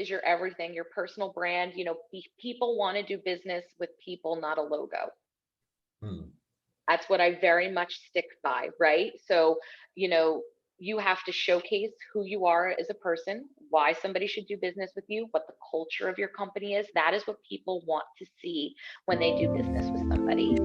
is your everything, your personal brand. People want to do business with people, not a logo. Hmm. That's what I very much stick by, right? So, you know, you have to showcase who you are as a person, why somebody should do business with you, what the culture of your company is. That is what people want to see when they do business with somebody.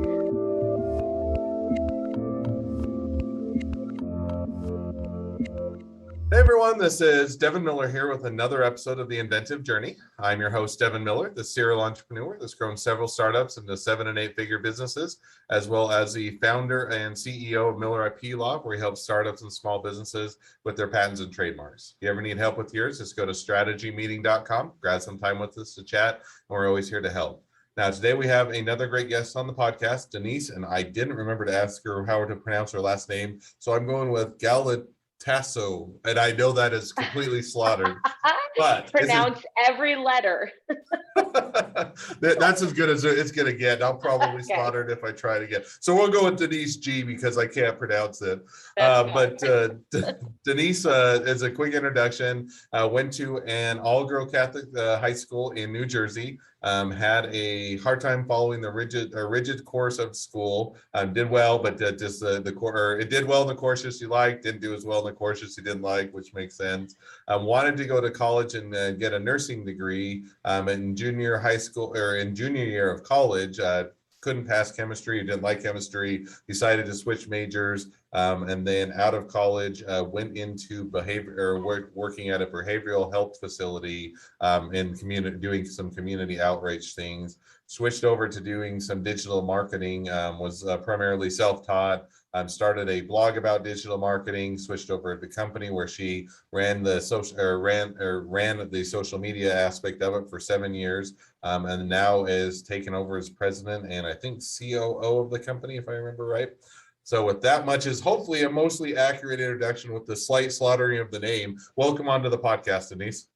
Hey everyone, this is Devin Miller here with another episode of the Inventive Journey. I'm your host, Devin Miller, the serial entrepreneur that's grown several startups into 7- and 8-figure businesses, as well as the founder and CEO of Miller IP Law, where he helps startups and small businesses with their patents and trademarks. If you ever need help with yours, just go to strategymeeting.com, grab some time with us to chat, and we're always here to help. Now, today we have another great guest on the podcast, Denise, and I didn't remember to ask her how to pronounce her last name, so I'm going with Galiatsatos, and I know that is completely slaughtered, but Pronounce every letter. that's as good as it's going to get. I'll probably Okay. slaughter it if I try it again. So we'll go with Denise G because I can't pronounce it. That's Denise, as a quick introduction, went to an all-girl Catholic high school in New Jersey. Had a hard time following the rigid course of school. Did well, but just it did well in the courses you liked, didn't do as well in the courses you didn't like, which makes sense. Wanted to go to college and get a nursing degree. In junior high school or in junior year of college, couldn't pass chemistry, didn't like chemistry, decided to switch majors, and then out of college went into working at a behavioral health facility in doing some community outreach things. Switched over to doing some digital marketing, was primarily self-taught. Started a blog about digital marketing, switched over to the company where she ran the ran the social media aspect of it for 7 years, and now is taken over as president and I think COO of the company, if I remember right. So with that much is hopefully a mostly accurate introduction with the slight slaughtering of the name. Welcome onto the podcast, Denise.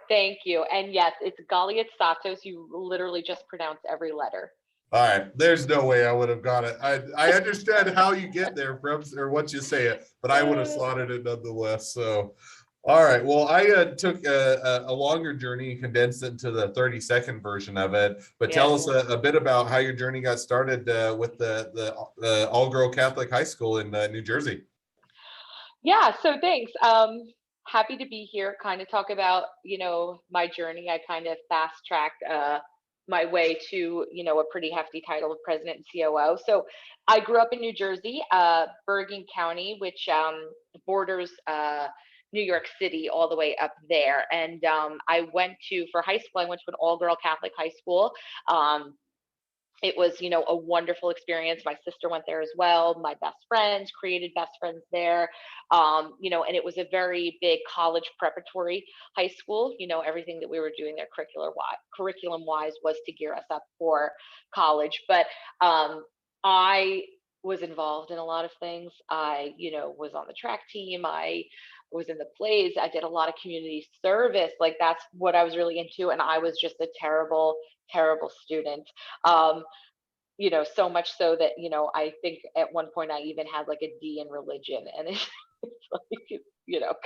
Thank you. And yes, it's Galiatsatos. You literally just pronounce every letter. All right, there's no way I would have got it. I understand how you get there from or what you say it, but I would have slaughtered it nonetheless. So, all right. Well, I took a longer journey and condensed it into the 30-second version of it. But tell us a bit about how your journey got started with the all-girl Catholic high school in New Jersey. Yeah. So thanks. Happy to be here. Kind of talk about my journey. I kind of fast tracked my way to a pretty hefty title of president and COO. So I grew up in New Jersey, Bergen County, which borders New York City all the way up there. And for high school, I went to an all-girl Catholic high school. It was, a wonderful experience. My sister went there as well. My best friends created best friends there. And it was a very big college preparatory high school. Everything that we were doing there curriculum wise was to gear us up for college. But I was involved in a lot of things. I, was on the track team. I was in the plays. I did a lot of community service. Like that's what I was really into. And I was just a terrible student. So much so that, I think at one point I even had like a D in religion, and it's like,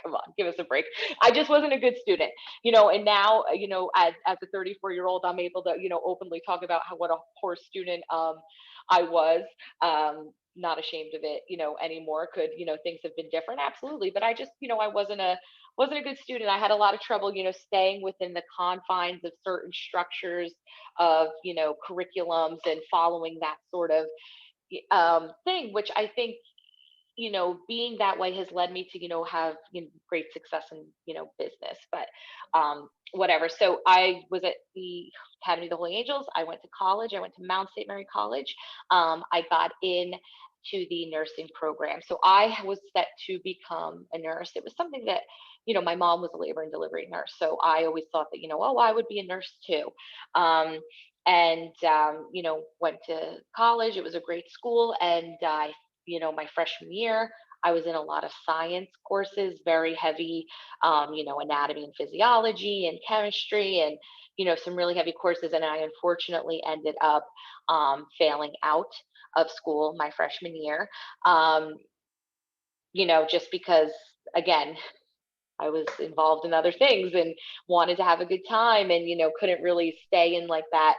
come on, give us a break. I just wasn't a good student, and now, as a 34-year-old, I'm able to, openly talk about what a poor student I was. Not ashamed of it, anymore. Could, things have been different? Absolutely. But I just, I wasn't a good student. I had a lot of trouble, staying within the confines of certain structures of, curriculums and following that sort of thing, which I think, being that way has led me to, have great success in, business. But whatever. So I was at the Academy of the Holy Angels. I went to college. I went to Mount St. Mary College. I got in to the nursing program. So I was set to become a nurse. It was something that, my mom was a labor and delivery nurse. So I always thought that, I would be a nurse too. Went to college. It was a great school. And my freshman year, I was in a lot of science courses, very heavy, anatomy and physiology and chemistry and, some really heavy courses. And I unfortunately ended up failing out of school my freshman year, just because, again, I was involved in other things and wanted to have a good time, and, couldn't really stay in like that,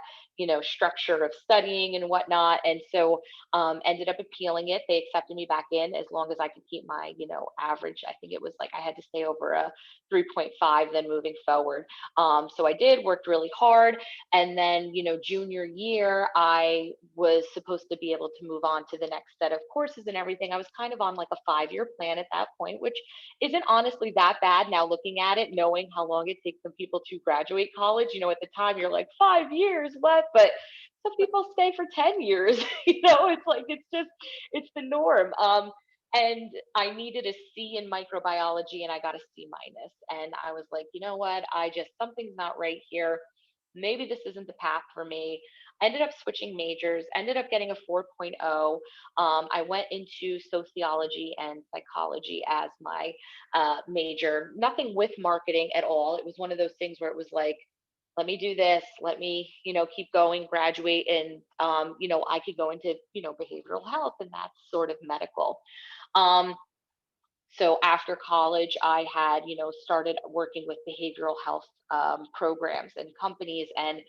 structure of studying and whatnot. And so ended up appealing it. They accepted me back in as long as I could keep my, average. I think it was like I had to stay over a 3.5 then moving forward. So I did, worked really hard. And then, junior year, I was supposed to be able to move on to the next set of courses and everything. I was kind of on like a 5-year plan at that point, which isn't honestly that bad now looking at it, knowing how long it takes some people to graduate college. At the time you're like, 5 years, what? But some people stay for 10 years. It's like, it's the norm. And I needed a C in microbiology and I got a C minus. And I was like, you know what? Something's not right here. Maybe this isn't the path for me. I ended up switching majors, ended up getting a 4.0. I went into sociology and psychology as my major, nothing with marketing at all. It was one of those things where it was like, let me do this, let me, keep going, graduate, and, I could go into, behavioral health, and that's sort of medical. Um, so after college, I had, started working with behavioral health programs and companies. And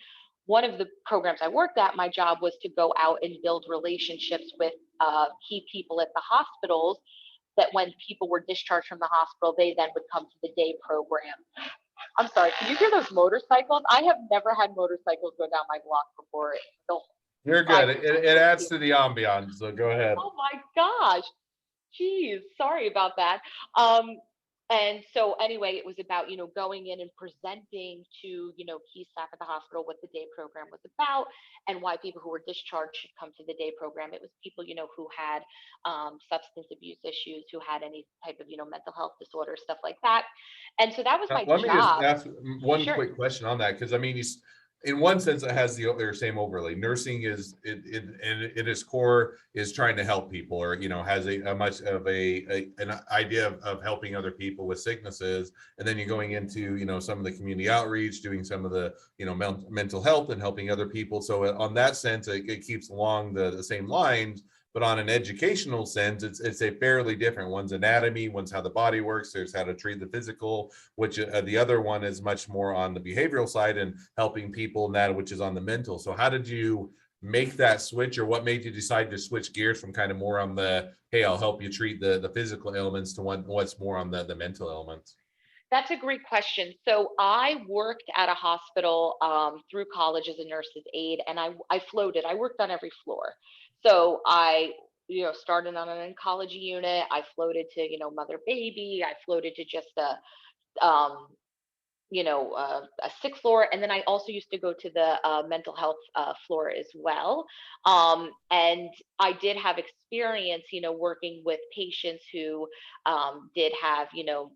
one of the programs I worked at, my job was to go out and build relationships with key people at the hospitals, that when people were discharged from the hospital, they then would come to the day program. I'm sorry, can you hear those motorcycles? I have never had motorcycles go down my block before. So You're good. It adds to the ambiance, so go ahead. oh my gosh. Geez, sorry about that. Um, and so anyway, it was about, going in and presenting to, key staff at the hospital what the day program was about and why people who were discharged should come to the day program. It was people, who had substance abuse issues, who had any type of, mental health disorder, stuff like that. And so that was my Let me just job. ask one Sure. quick question on that, because I mean, in one sense, it has the same overlay. Nursing is and it is core is trying to help people, or has a much of an idea of helping other people with sicknesses, and then you're going into some of the community outreach, doing some of the mental health and helping other people. So on that sense, it keeps along the same lines. But on an educational sense, it's a fairly different. One's anatomy, one's how the body works. There's how to treat the physical, which the other one is much more on the behavioral side and helping people, and that which is on the mental. So how did you make that switch, or what made you decide to switch gears from kind of more on the, hey, I'll help you treat the physical elements, to what's more on the mental elements? That's a great question. So I worked at a hospital through college as a nurse's aide, and I floated. I worked on every floor. So I, started on an oncology unit. I floated to, mother baby. I floated to just a sick floor. And then I also used to go to the mental health floor as well. And I did have experience, working with patients who did have,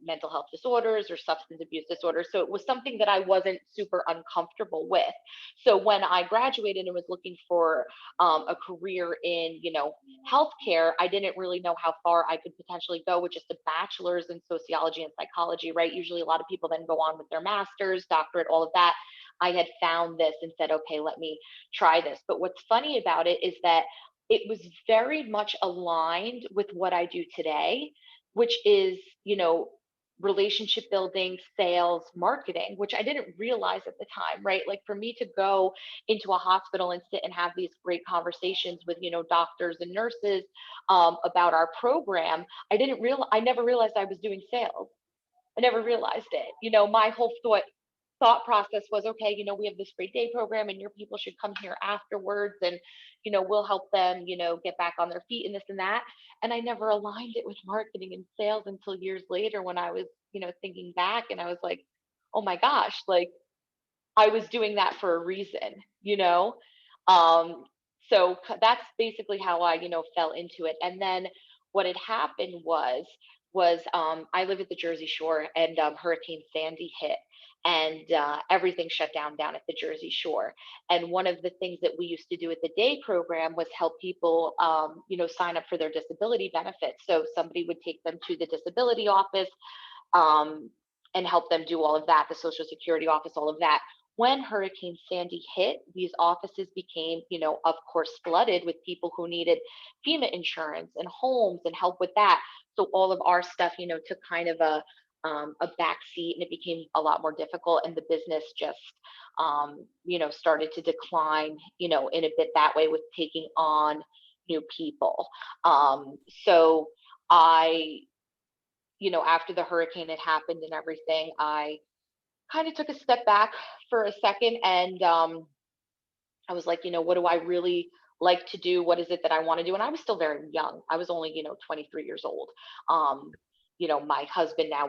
mental health disorders or substance abuse disorders. So it was something that I wasn't super uncomfortable with. So when I graduated and was looking for a career in, healthcare, I didn't really know how far I could potentially go with just a bachelor's in sociology and psychology, right? Usually a lot of people then go on with their master's, doctorate, all of that. I had found this and said, okay, let me try this. But what's funny about it is that it was very much aligned with what I do today, which is, relationship building, sales, marketing, which I didn't realize at the time, right? Like for me to go into a hospital and sit and have these great conversations with, doctors and nurses about our program, I never realized I was doing sales. I never realized it. My whole thought process was, okay, we have this great day program and your people should come here afterwards, and we'll help them, get back on their feet and this and that. And I never aligned it with marketing and sales until years later, when I was, thinking back, and I was like, oh my gosh, like I was doing that for a reason, um that's basically how I, fell into it. And then what had happened was I live at the Jersey Shore, and Hurricane Sandy hit, and everything shut down at the Jersey Shore. And one of the things that we used to do at the day program was help people, sign up for their disability benefits. So somebody would take them to the disability office, um, and help them do all of that, the Social Security office, all of that. When Hurricane Sandy hit, these offices became, of course, flooded with people who needed FEMA insurance and homes and help with that. So all of our stuff, took kind of a back seat, and it became a lot more difficult. And the business just, started to decline, in a bit that way with taking on new people. So I, after the hurricane had happened and everything, I kind of took a step back for a second, and I was like, what do I really like to do? What is it that I want to do? And I was still very young. I was only, 23 years old. Um, my husband now,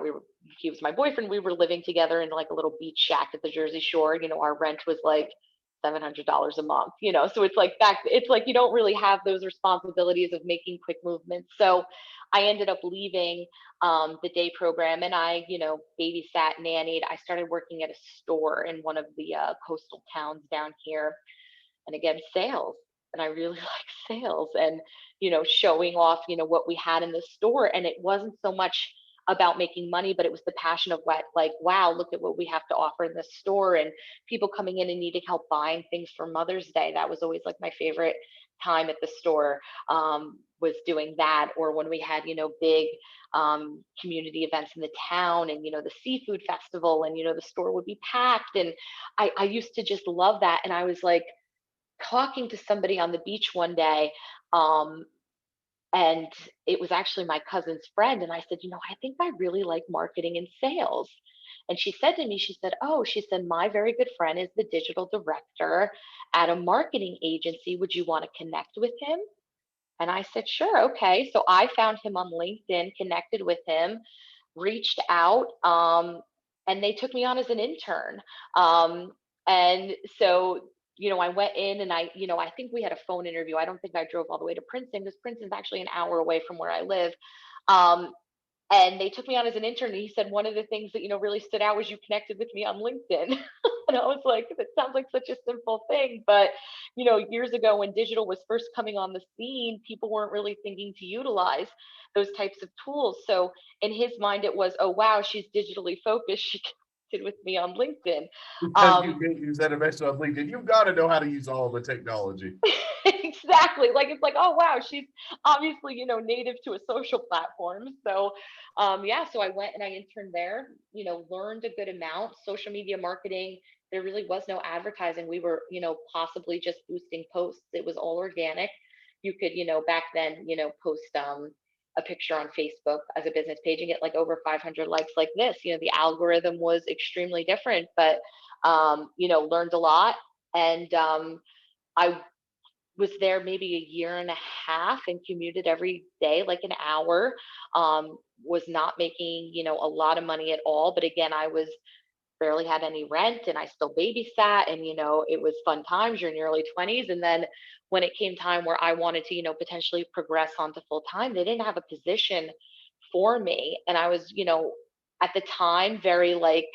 he was my boyfriend. We were living together in like a little beach shack at the Jersey Shore. Our rent was like $700 a month, so it's like you don't really have those responsibilities of making quick movements. So I ended up leaving the day program, and I, babysat, nannied. I started working at a store in one of the coastal towns down here, and again, sales. And I really like sales, and showing off what we had in the store. And it wasn't so much about making money, but it was the passion of what, like, wow, look at what we have to offer in this store, and people coming in and needing help buying things for Mother's Day. That was always like my favorite time at the store, was doing that. Or when we had big community events in the town, and the seafood festival, and the store would be packed. And I used to just love that. And I was like talking to somebody on the beach one day, um, and it was actually my cousin's friend. And I said, I think I really like marketing and sales. And she said to me, she said, oh, she said, my very good friend is the digital director at a marketing agency. Would you want to connect with him? And I said, sure, okay. So I found him on LinkedIn, connected with him, reached out, and they took me on as an intern. And so, I went in, and I think we had a phone interview. I don't think I drove all the way to Princeton, because Princeton's actually an hour away from where I live. Um, and they took me on as an intern. And he said, one of the things that, really stood out was you connected with me on LinkedIn. And I was like, that sounds like such a simple thing. But, years ago when digital was first coming on the scene, people weren't really thinking to utilize those types of tools. So in his mind, it was, oh, wow, she's digitally focused. She connected with me on LinkedIn. Because you can't use that eventually on LinkedIn. You've got to know how to use all the technology. Exactly. Like, it's like, oh, wow, she's obviously, native to a social platform. So, yeah, so I went and I interned there, learned a good amount. Social media marketing, there really was no advertising. We were, possibly just boosting posts. It was all organic. You could, back then, post a picture on Facebook as a business page and get like over 500 likes like this. The algorithm was extremely different, but, learned a lot. And I was there maybe a year and a half and commuted every day, like an hour. Was not making, a lot of money at all. But again, I was barely had any rent, and I still babysat, and, it was fun times. You're in your early 20s. And then when it came time where I wanted to, potentially progress onto full time, they didn't have a position for me. And I was, at the time, very like,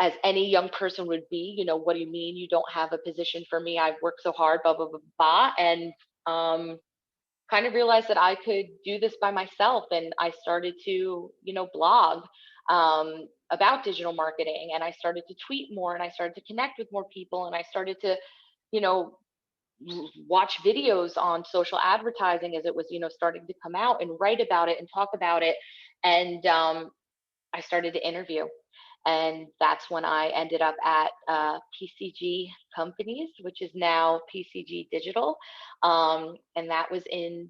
as any young person would be, what do you mean you don't have a position for me? I've worked so hard, blah, blah, blah, blah. And kind of realized that I could do this by myself. And I started to, blog about digital marketing, and I started to tweet more, and I started to connect with more people, and I started to, you know, watch videos on social advertising as it was, starting to come out, and write about it and talk about it. And I started to interview. And that's when I ended up at PCG Companies, which is now PCG Digital. And that was in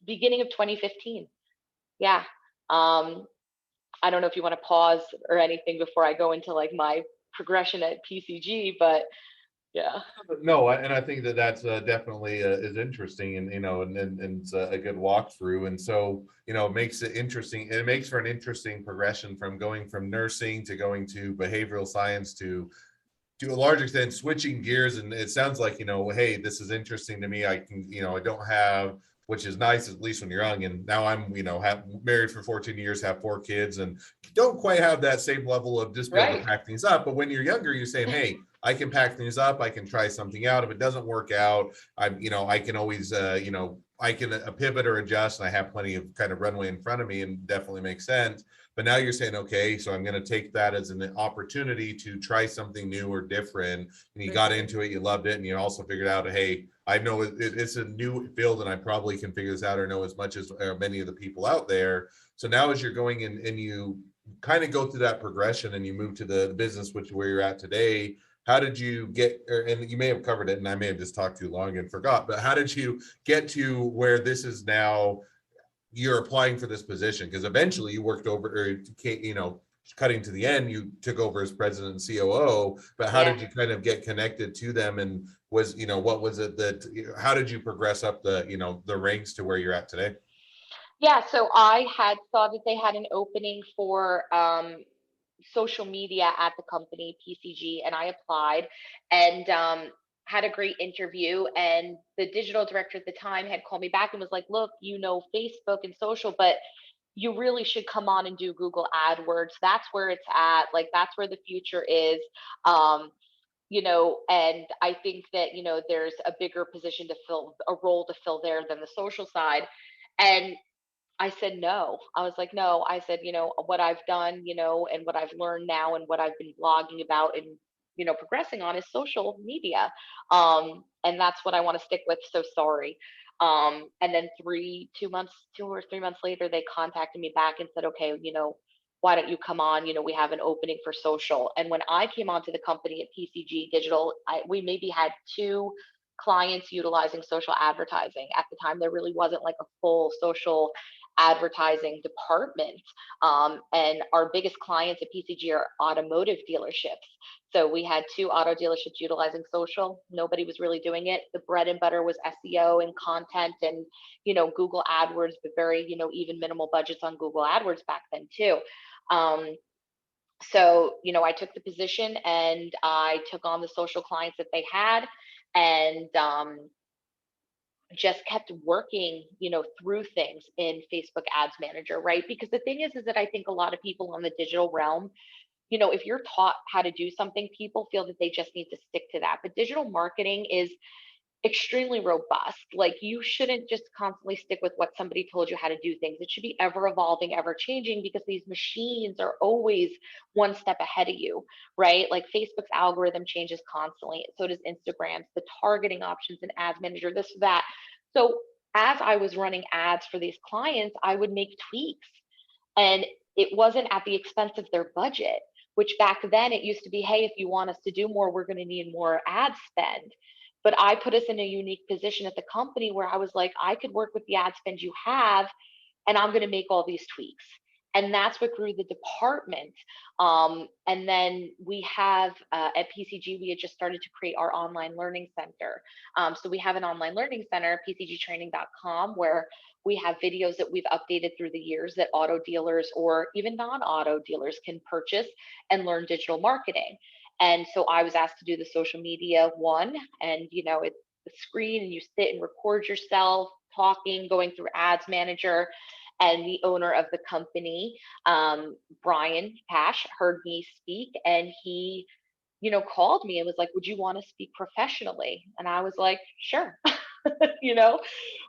beginning of 2015. Yeah. I don't know if you want to pause or anything before I go into like my progression at PCG, but yeah. No, and I think that that's definitely is interesting, and and it's a good walkthrough, and so it makes it interesting. It makes for an interesting progression from going from nursing to going to behavioral science to a large extent switching gears. And it sounds like hey, this is interesting to me. I can I don't have, which is nice, at least when you're young. And now I'm have married for 14 years, have 4 kids, and don't quite have that same level of just be able to Right. pack things up. But when you're younger, you're saying, hey, I can pack things up, I can try something out. If it doesn't work out, I can always, I can pivot or adjust, and I have plenty of kind of runway in front of me, and definitely makes sense. But now you're saying, okay, so I'm going to take that as an opportunity to try something new or different. And you got Mhm. into it, you loved it, and you also figured out, hey, I know it's a new field, and I probably can figure this out or know as much as many of the people out there. So now, as you're going in and you kind of go through that progression and you move to the business, which where you're at today, how did you get, and you may have covered it and I may have just talked too long and forgot, but how did you get to where this is now you're applying for this position? Because eventually you worked over, or cutting to the end, you took over as president and COO, but how Yeah. did you kind of get connected to them? And what was it that, how did you progress up the ranks to where you're at today? Yeah, so I had saw that they had an opening for social media at the company PCG, and I applied and had a great interview. And the digital director at the time had called me back and was like, "Look, Facebook and social, but you really should come on and do Google AdWords. That's where it's at. Like that's where the future is." Um, and I think that there's a bigger position to fill, a role to fill there than the social side. And I said no. I was like, no. I said, what I've done, and what I've learned now and what I've been blogging about and, progressing on is social media. And that's what I want to stick with. So sorry. And then 2 or 3 months later, they contacted me back and said, okay, why don't you come on? We have an opening for social. And when I came onto the company at PCG Digital, we maybe had two clients utilizing social advertising. At the time, there really wasn't like a full social advertising department. And our biggest clients at PCG are automotive dealerships. So we had two auto dealerships utilizing social. Nobody was really doing it. The bread and butter was SEO and content and, Google AdWords, but very, even minimal budgets on Google AdWords back then too. So, I took the position and I took on the social clients that they had. And just kept working, through things in Facebook Ads Manager, right? Because the thing is that I think a lot of people on the digital realm, if you're taught how to do something, people feel that they just need to stick to that. But digital marketing is extremely robust. Like you shouldn't just constantly stick with what somebody told you how to do things. It should be ever evolving, ever changing because these machines are always one step ahead of you, right? Like Facebook's algorithm changes constantly. So does Instagram's, the targeting options in ads manager, this, that. So as I was running ads for these clients, I would make tweaks and it wasn't at the expense of their budget, which back then it used to be, hey, if you want us to do more, we're going to need more ad spend. But I put us in a unique position at the company where I was like, I could work with the ad spend you have, and I'm going to make all these tweaks. And that's what grew the department. And then we have at PCG, we had just started to create our online learning center. So we have an online learning center, pcgtraining.com, where we have videos that we've updated through the years that auto dealers or even non-auto dealers can purchase and learn digital marketing. And so I was asked to do the social media one, and it's the screen, and you sit and record yourself talking, going through Ads Manager. And the owner of the company, Brian Cash, heard me speak, and he, called me and was like, "Would you want to speak professionally?" And I was like, "Sure." you know,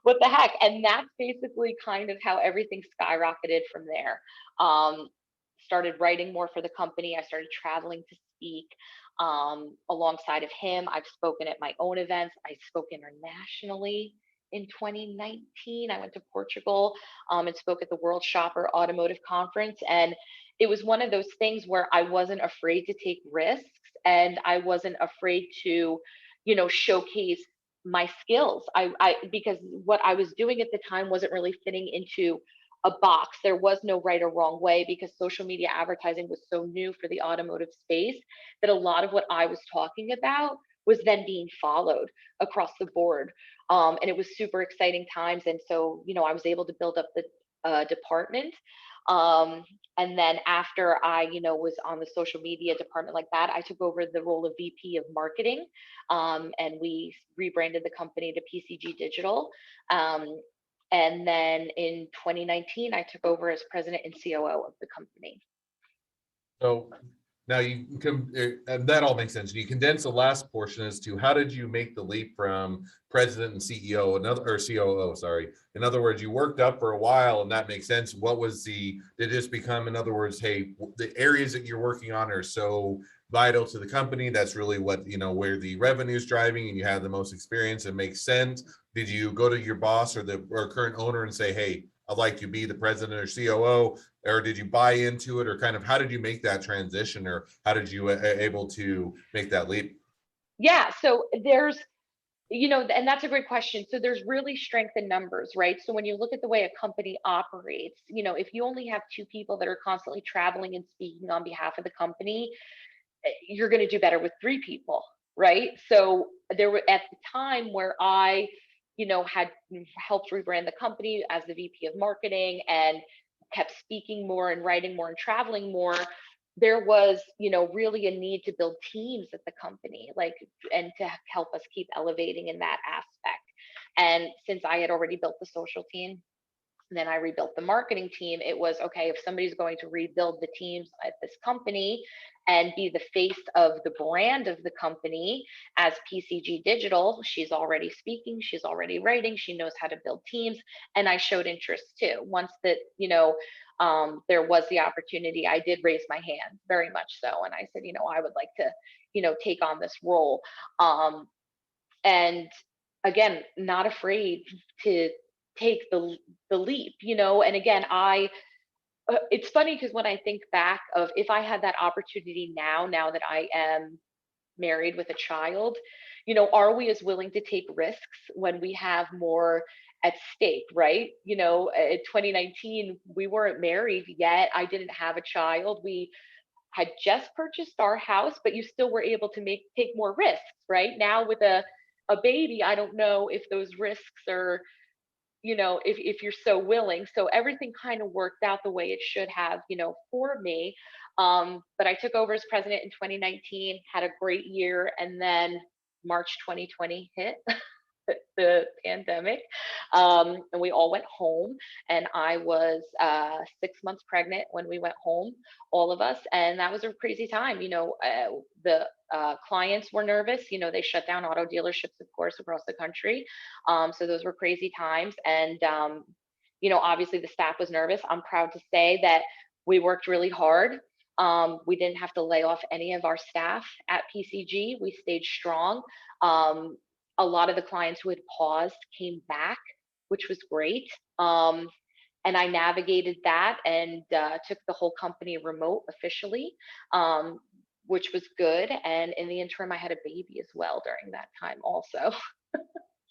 what the heck? And that's basically kind of how everything skyrocketed from there. Um, Started writing more for the company. I started traveling to speak alongside of him. I've spoken at my own events. I spoke internationally in 2019. I went to Portugal and spoke at the World Shopper Automotive Conference. And it was one of those things where I wasn't afraid to take risks and I wasn't afraid to, showcase my skills. I because what I was doing at the time wasn't really fitting into a box. There was no right or wrong way because social media advertising was so new for the automotive space that a lot of what I was talking about was then being followed across the board. And it was super exciting times. And so, I was able to build up the department. And then after I, was on the social media department like that, I took over the role of VP of marketing. And we rebranded the company to PCG Digital. And then in 2019, I took over as president and COO of the company. So Now you can, and that all makes sense. You condense the last portion as to how did you make the leap from president and CEO, another or COO, sorry. In other words, you worked up for a while, and that makes sense. What was did this become, in other words, hey, the areas that you're working on are so vital to the company. That's really what, where the revenue is driving and you have the most experience. It makes sense. Did you go to your boss or the current owner and say, hey, I'd like to be the president or COO, or did you buy into it, or kind of how did you make that transition, or how did you able to make that leap? Yeah, so there's, and that's a great question. So there's really strength in numbers, right? So when you look at the way a company operates, if you only have two people that are constantly traveling and speaking on behalf of the company, you're going to do better with three people, right? So there were at the time where I, had helped rebrand the company as the VP of marketing and kept speaking more and writing more and traveling more. There was, really a need to build teams at the company, like, and to help us keep elevating in that aspect. And since I had already built the social team, and then I rebuilt the marketing team. It was okay, if somebody's going to rebuild the teams at this company and be the face of the brand of the company as PCG Digital, she's already speaking, she's already writing, she knows how to build teams. And I showed interest too. Once that, there was the opportunity, I did raise my hand, very much so. And I said, I would like to, take on this role. And again, not afraid to take the leap, and again, it's funny because when I think back of if I had that opportunity now that I am married with a child, are we as willing to take risks when we have more at stake, right? In 2019 we weren't married yet, I didn't have a child, we had just purchased our house, but you still were able to take more risks, right? Now with a baby, I don't know if those risks are, if you're so willing. So everything kind of worked out the way it should have, for me. But I took over as president in 2019, had a great year, and then March 2020 hit. The pandemic, and we all went home, and I was 6 months pregnant when we went home, all of us, and that was a crazy time. The clients were nervous. They shut down auto dealerships, of course, across the country, so those were crazy times. And obviously the staff was nervous. I'm proud to say that we worked really hard. We didn't have to lay off any of our staff at PCG. We stayed strong. A lot of the clients who had paused came back, which was great. And I navigated that and took the whole company remote officially, which was good. And in the interim, I had a baby as well during that time also.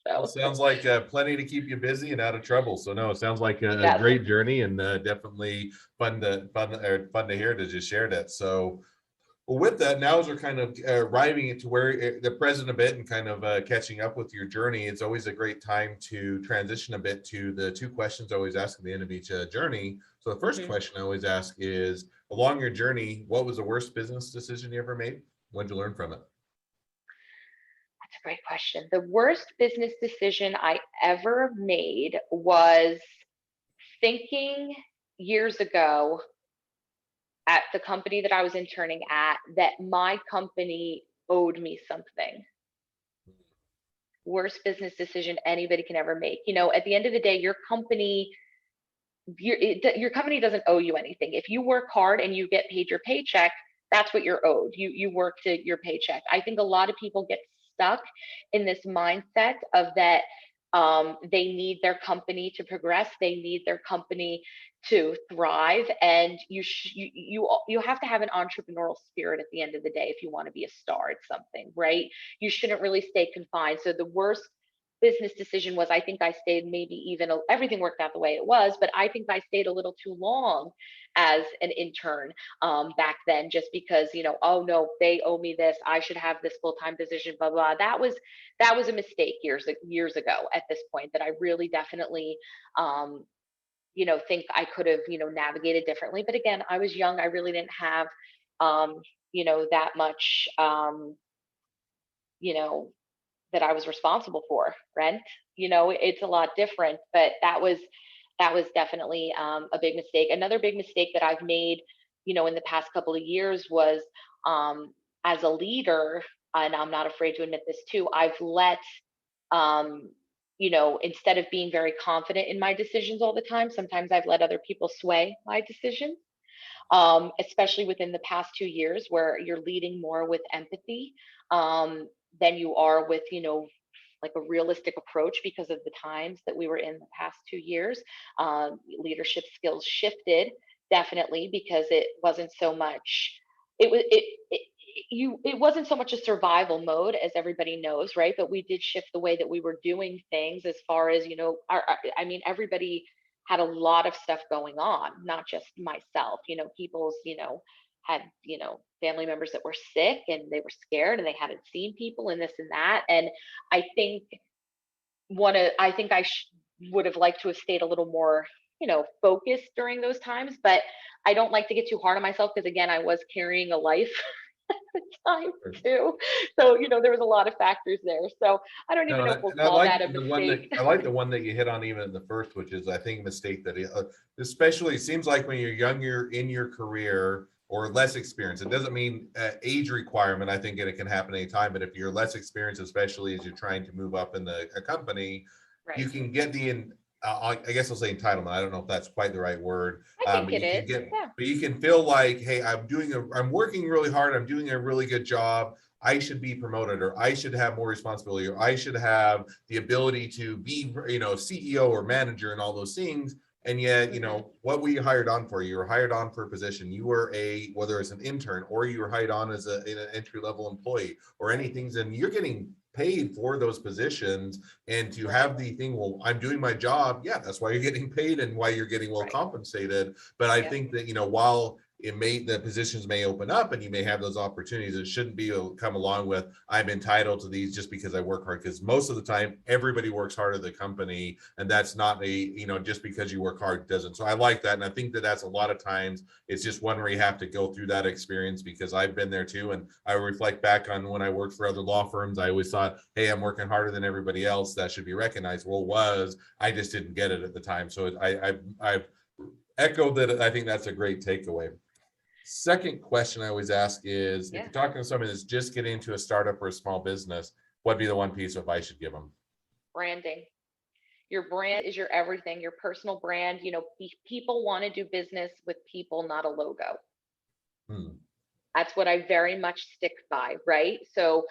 Well, So sounds like plenty to keep you busy and out of trouble. So no, it sounds like a yes. great journey, and definitely fun to hear to just share that. So well, with that, now as we're kind of arriving into where the present a bit and kind of catching up with your journey, it's always a great time to transition a bit to the two questions I always ask at the end of each journey. So the first Mhm. question I always ask is, along your journey, what was the worst business decision you ever made? What did you learn from it? That's a great question. The worst business decision I ever made was thinking years ago at the company that I was interning at that my company owed me something. Worst business decision anybody can ever make. At the end of the day, your company doesn't owe you anything. If you work hard and you get paid your paycheck, that's what you're owed. You work to your paycheck. I think a lot of people get stuck in this mindset of that, they need their company to progress. They need their company to thrive, and you have to have an entrepreneurial spirit at the end of the day if you want to be a star at something, right? You shouldn't really stay confined. So the worst business decision was, I think I stayed maybe even everything worked out the way it was, but I think I stayed a little too long as an intern back then, just because, oh no, they owe me this, I should have this full-time position, blah blah. That was a mistake years ago at this point that I really definitely think I could have, navigated differently. But again, I was young, I really didn't have that much you know that I was responsible for rent. It's a lot different, but that was definitely a big mistake. Another big mistake that I've made, in the past couple of years was, as a leader, and I'm not afraid to admit this too, I've let, um, instead of being very confident in my decisions all the time, sometimes I've let other people sway my decisions, especially within the past 2 years, where you're leading more with empathy, than you are with, like a realistic approach, because of the times that we were in the past 2 years. Leadership skills shifted, definitely, because it wasn't so much. It was it it wasn't so much a survival mode, as everybody knows, right? But we did shift the way that we were doing things, as far as, I mean, everybody had a lot of stuff going on, not just myself. People's, had, family members that were sick, and they were scared, and they hadn't seen people, and this and that. And I think I think would have liked to have stayed a little more, focused during those times. But I don't like to get too hard on myself, because again, I was carrying a life at the time too. So, there was a lot of factors there. So I don't No, even know if we'll and I call like that a the one that mistake. the one that you hit on even in the first, which is I think a mistake that especially it seems like when you're younger in your career or less experienced. It doesn't mean age requirement. I think it can happen anytime, but if you're less experienced, especially as you're trying to move up in a company, Right. you can get I guess I'll say entitlement. I don't know if that's quite the right word. I think But it you can is. get, Yeah. but you can feel like, hey, I'm working really hard. I'm doing a really good job. I should be promoted, or I should have more responsibility, or I should have the ability to be, CEO or manager and all those things. And yet, what were you hired on for? You were hired on for a position. You were whether it's an intern, or you were hired on as an entry level employee, or anything, and you're getting paid for those positions. And to have the thing, well, I'm doing my job. Yeah, that's why you're getting paid and why you're getting well compensated. But I think that, while the positions may open up and you may have those opportunities, it shouldn't be come along with, I'm entitled to these just because I work hard. Because most of the time, everybody works hard at the company, and that's not just because you work hard doesn't. So I like that. And I think that that's a lot of times, it's just one where you have to go through that experience, because I've been there too. And I reflect back on when I worked for other law firms, I always thought, hey, I'm working harder than everybody else. That should be recognized. Well, I just didn't get it at the time. So I've echoed that. I think that's a great takeaway. Second question I always ask is, if you're talking to someone that's just getting into a startup or a small business, what'd be the one piece of advice you'd give them? Branding. Your brand is your everything, your personal brand. People want to do business with people, not a logo. That's what I very much stick by, right? So,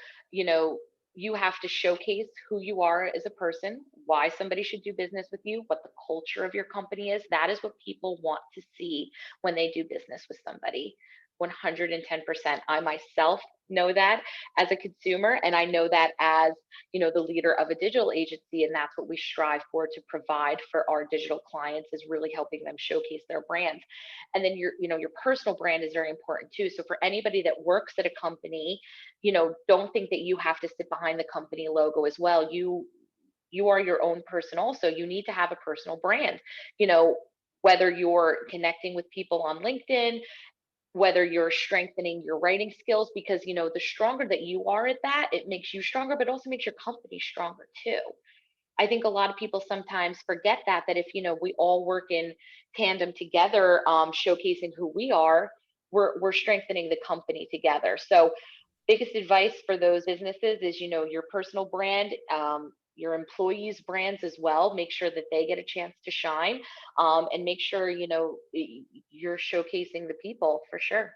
you have to showcase who you are as a person, why somebody should do business with you, what the culture of your company is. That is what people want to see when they do business with somebody. 110%. I myself know that as a consumer, and I know that as, the leader of a digital agency. And that's what we strive for, to provide for our digital clients, is really helping them showcase their brands. And then your personal brand is very important too. So for anybody that works at a company, don't think that you have to sit behind the company logo as well. You are your own person also. You need to have a personal brand. Whether you're connecting with people on LinkedIn, whether you're strengthening your writing skills, because the stronger that you are at that, it makes you stronger, but also makes your company stronger too. I think a lot of people sometimes forget that if we all work in tandem together, showcasing who we are, we're strengthening the company together. So biggest advice for those businesses is, your personal brand, your employees' brands as well. Make sure that they get a chance to shine, and make sure, you're showcasing the people for sure.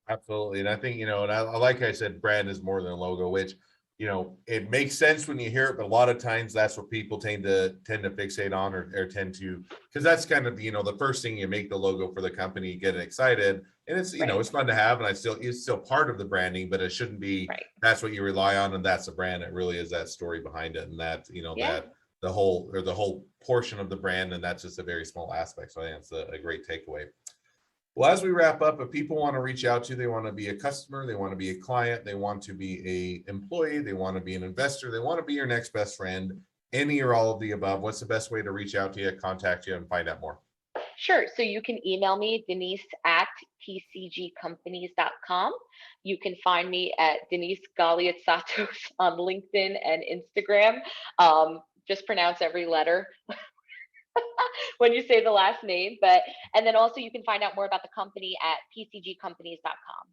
Absolutely. And I think, and like I said, brand is more than a logo, which, it makes sense when you hear it, but a lot of times that's what people tend to fixate on, or tend to, because that's kind of, the first thing you make the logo for the company, you get excited, and it's, it's fun to have, and it's still part of the branding, but it shouldn't be, that's what you rely on, and that's the brand. It really is that story behind it. And that, that the whole portion of the brand, and that's just a very small aspect. So I think it's a great takeaway. Well, as we wrap up, if people want to reach out to you, they want to be a customer, they want to be a client, they want to be a employee, they want to be an investor, they want to be your next best friend, any or all of the above, what's the best way to reach out to you, contact you, and find out more? Sure. So you can email me, Denise at tcgcompanies.com. You can find me at Denise Galiatsatos on LinkedIn and Instagram. Just pronounce every letter. when you say the last name. And then also you can find out more about the company at pcgcompanies.com.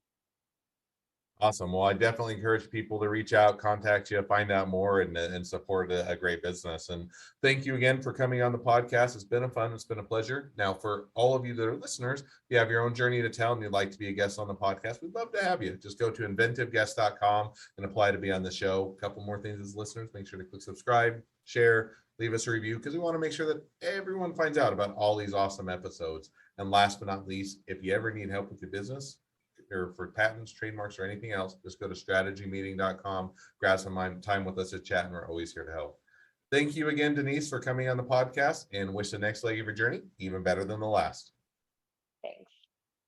Awesome. Well, I definitely encourage people to reach out, contact you, find out more, and support a great business. And thank you again for coming on the podcast. It's been it's been a pleasure. Now, for all of you that are listeners, if you have your own journey to tell and you'd like to be a guest on the podcast, we'd love to have you. Just go to inventiveguest.com and apply to be on the show. A couple more things as listeners, make sure to click subscribe, share, leave us a review, because we want to make sure that everyone finds out about all these awesome episodes. And last but not least, if you ever need help with your business, or for patents, trademarks, or anything else, just go to strategymeeting.com, grab some time with us to chat, and we're always here to help. Thank you again, Denise, for coming on the podcast, and wish the next leg of your journey even better than the last. Thanks.